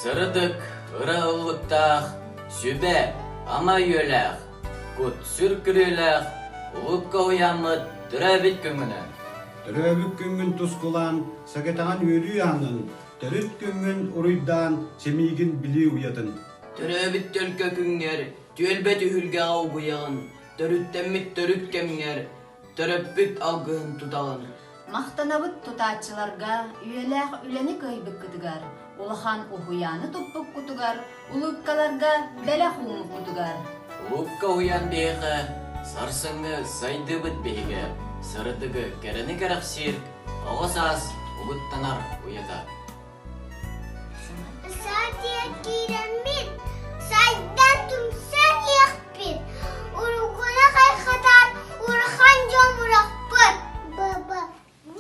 Сырыдык, ыра ұлықтақ, сөбе, ама үйеләқ, күт сүркіреләқ, ұлыққа ұямыт түрәбіт көңіні. Түрәбік көңін тұскылан, сағетаған өлі аңын, түріт көңін ұрыйдан семейгін білі ұятын. Түрәбіт төлкі күңер, түйелбет үхілге ауғыяғын, түріттәммит түріт кемңер, түрәппіт алғығын тұтағын. Мақтанабыт тұтатчыларға үйеләқ үләні көйбік күтігар, улахан ұхуяны тұппық күтігар, ұлыққаларға бәләқ ұмық күтігар. Ұлыққа ұян бейгі, сарсыңы сайды бұт бейгі, сырыдығы кәріні кәріқ серк, оғыз аз ұғыттанар ұйыға. Садия киремит, сайда тумсар яқпит, урукуна қайқат